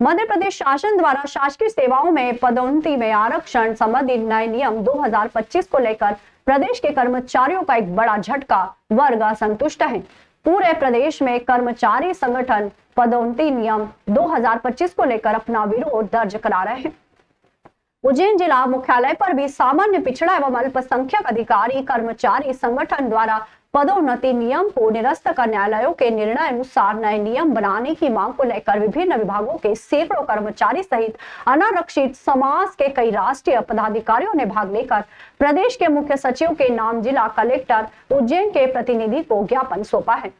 मध्य प्रदेश शासन द्वारा शासकीय सेवाओं में पदोन्नति में आरक्षण संबंधी नए नियम 2025 को लेकर प्रदेश के कर्मचारियों का एक बड़ा झटका, वर्ग असंतुष्ट है। पूरे प्रदेश में कर्मचारी संगठन पदोन्नति नियम 2025 को लेकर अपना विरोध दर्ज करा रहे हैं। उज्जैन जिला मुख्यालय पर भी सामान्य पिछड़ा एवं अल्पसंख्यक अधिकारी कर्मचारी संगठन द्वारा पदोन्नति नियम को निरस्त कर न्यायालयों के निर्णय अनुसार नए नियम बनाने की मांग को लेकर विभिन्न विभागों के सैकड़ों कर्मचारी सहित अनारक्षित समाज के कई राष्ट्रीय पदाधिकारियों ने भाग लेकर प्रदेश के मुख्य सचिव के नाम जिला कलेक्टर उज्जैन के प्रतिनिधि को ज्ञापन सौंपा है।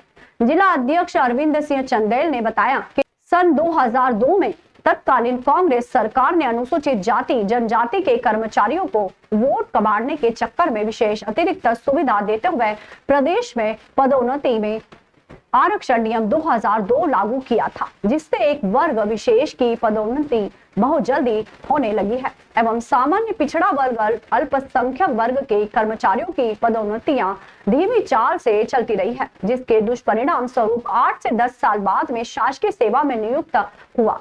जिला अध्यक्ष अरविंद सिंह चंदेल ने बताया कि सन 2002 में तत्कालीन कांग्रेस सरकार ने अनुसूचित जाति जनजाति के कर्मचारियों को वोट कबाड़ने के चक्कर में विशेष अतिरिक्त सुविधा देते हुए प्रदेश में पदोन्नति में आरक्षण नियम 2002 लागू किया था, जिससे एक वर्ग विशेष की पदोन्नति बहुत जल्दी होने लगी है एवं सामान्य पिछड़ा वर्ग अल्पसंख्यक वर्ग के कर्मचारियों की पदोन्नतियां धीमी चाल से चलती रही है, जिसके दुष्परिणाम स्वरूप 8 से 10 साल बाद में शासकीय सेवा में नियुक्त हुआ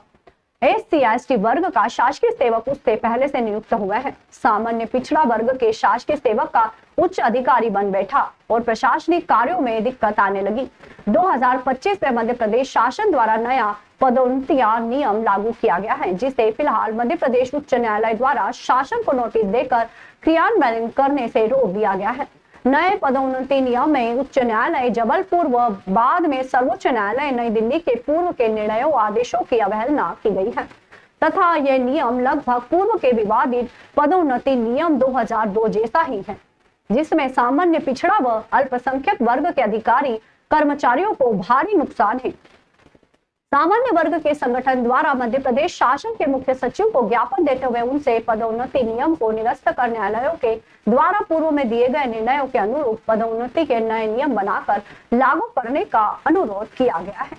SC/ST वर्ग का शासकीय सेवक उससे पहले से नियुक्त हुआ है। सामान्य पिछड़ा वर्ग के शासकीय सेवक का उच्च अधिकारी बन बैठा और प्रशासनिक कार्यों में दिक्कत आने लगी। 2025 में मध्य प्रदेश शासन द्वारा नया पदोन्नति नियम लागू किया गया है, जिसे फिलहाल मध्य प्रदेश उच्च न्यायालय द्वारा शासन को नोटिस देकर क्रियान्वयन करने से रोक दिया गया है। नए पदोन्नति नियम में उच्च न्यायालय जबलपुर व बाद में सर्वोच्च न्यायालय नई दिल्ली के पूर्व के निर्णयों आदेशों की अवहेलना की गई है तथा यह नियम लगभग पूर्व के विवादित पदोन्नति नियम 2002 जैसा ही है, जिसमें सामान्य पिछड़ा व अल्पसंख्यक वर्ग के अधिकारी कर्मचारियों को भारी नुकसान है। सामान्य वर्ग के संगठन द्वारा मध्य प्रदेश शासन के मुख्य सचिव को ज्ञापन देते हुए उनसे पदोन्नति नियम को निरस्त कर न्यायालयों के द्वारा पूर्व में दिए गए निर्णयों के अनुरूप पदोन्नति के नए नियम बनाकर लागू करने का अनुरोध किया गया है।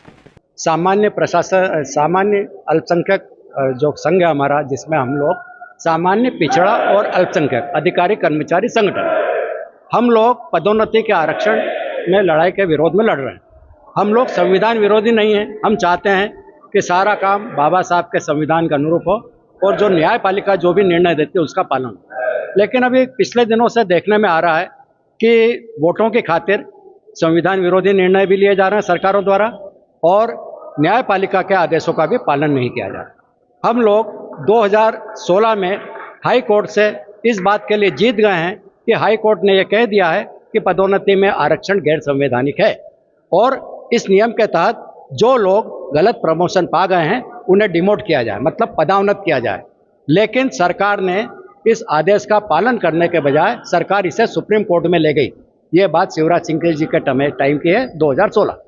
सामान्य प्रशासन, सामान्य अल्पसंख्यक जो संघ है हमारा, जिसमें हम लोग सामान्य पिछड़ा और अल्पसंख्यक अधिकारी कर्मचारी संगठन, हम लोग पदोन्नति के आरक्षण में लड़ाई के विरोध में लड़ रहे हैं। हम लोग संविधान विरोधी नहीं हैं। हम चाहते हैं कि सारा काम बाबा साहब के संविधान के अनुरूप हो और जो न्यायपालिका जो भी निर्णय देती है उसका पालन हो। लेकिन अभी पिछले दिनों से देखने में आ रहा है कि वोटों की खातिर संविधान विरोधी निर्णय भी लिए जा रहे हैं सरकारों द्वारा और न्यायपालिका के आदेशों का भी पालन नहीं किया जा रहा। हम लोग 2016 में हाई कोर्ट से इस बात के लिए जीत गए हैं कि हाई कोर्ट ने यह कह दिया है कि पदोन्नति में आरक्षण गैर संवैधानिक है और इस नियम के तहत जो लोग गलत प्रमोशन पा गए हैं उन्हें डिमोट किया जाए, मतलब पदोन्नत किया जाए। लेकिन सरकार ने इस आदेश का पालन करने के बजाय सरकार इसे सुप्रीम कोर्ट में ले गई। ये बात शिवराज सिंह जी के टाइम की है, 2016।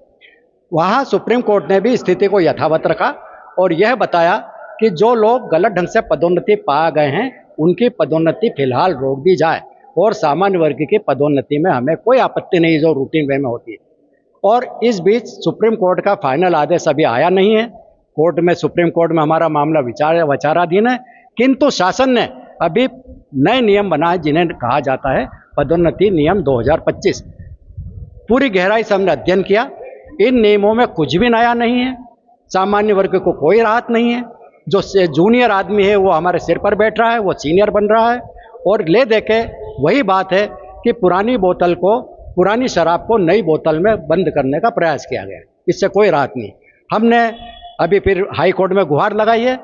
वहाँ सुप्रीम कोर्ट ने भी स्थिति को यथावत रखा और यह बताया कि जो लोग गलत ढंग से पदोन्नति पा गए हैं उनकी पदोन्नति फिलहाल रोक दी जाए और सामान्य वर्ग की पदोन्नति में हमें कोई आपत्ति नहीं जो रूटीन वे में होती है। और इस बीच सुप्रीम कोर्ट का फाइनल आदेश अभी आया नहीं है। कोर्ट में, सुप्रीम कोर्ट में हमारा मामला विचाराधीन है, किंतु शासन ने अभी नए नियम बनाए जिन्हें कहा जाता है पदोन्नति नियम 2025। पूरी गहराई से हमने अध्ययन किया। इन नियमों में कुछ भी नया नहीं है। सामान्य वर्ग को कोई राहत नहीं है। जो जूनियर आदमी है वो हमारे सिर पर बैठ रहा है, वो सीनियर बन रहा है और ले दे के वही बात है कि पुरानी शराब को नई बोतल में बंद करने का प्रयास किया गया। इससे कोई राहत नहीं। हमने अभी फिर हाई कोर्ट में गुहार लगाई है।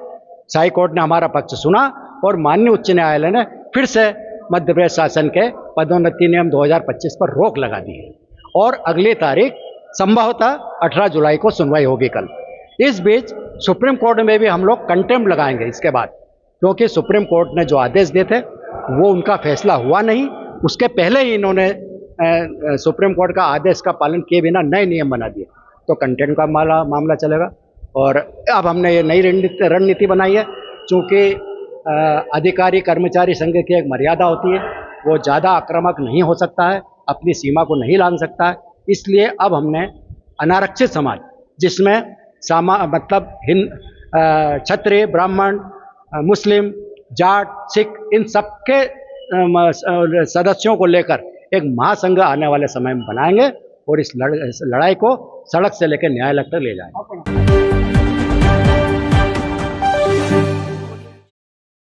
हाई कोर्ट ने हमारा पक्ष सुना और माननीय उच्च न्यायालय ने फिर से मध्य प्रदेश शासन के पदोन्नति नियम 2025 पर रोक लगा दी है और अगली तारीख संभवतः 18 जुलाई को सुनवाई होगी कल। इस बीच सुप्रीम कोर्ट में भी हम लोग कंटेम्प्ट लगाएंगे इसके बाद, क्योंकि सुप्रीम कोर्ट ने जो आदेश दिए थे वो उनका फैसला हुआ नहीं। उसके पहले ही इन्होंने सुप्रीम कोर्ट का आदेश का पालन किए बिना नए नियम बना दिए, तो कंटेम्प्ट का मामला चलेगा। और अब हमने ये नई रणनीति बनाई है, चूँकि अधिकारी कर्मचारी संघ की एक मर्यादा होती है, वो ज़्यादा आक्रामक नहीं हो सकता है, अपनी सीमा को नहीं लांघ सकता है। इसलिए अब हमने अनारक्षित समाज, जिसमें मतलब क्षत्रिय, ब्राह्मण, मुस्लिम, जाट, सिख, इन सबके सदस्यों को लेकर एक महासंघ आने वाले समय में बनाएंगे और इस लड़ाई को सड़क से लेकर न्यायालय तक ले जाएंगे।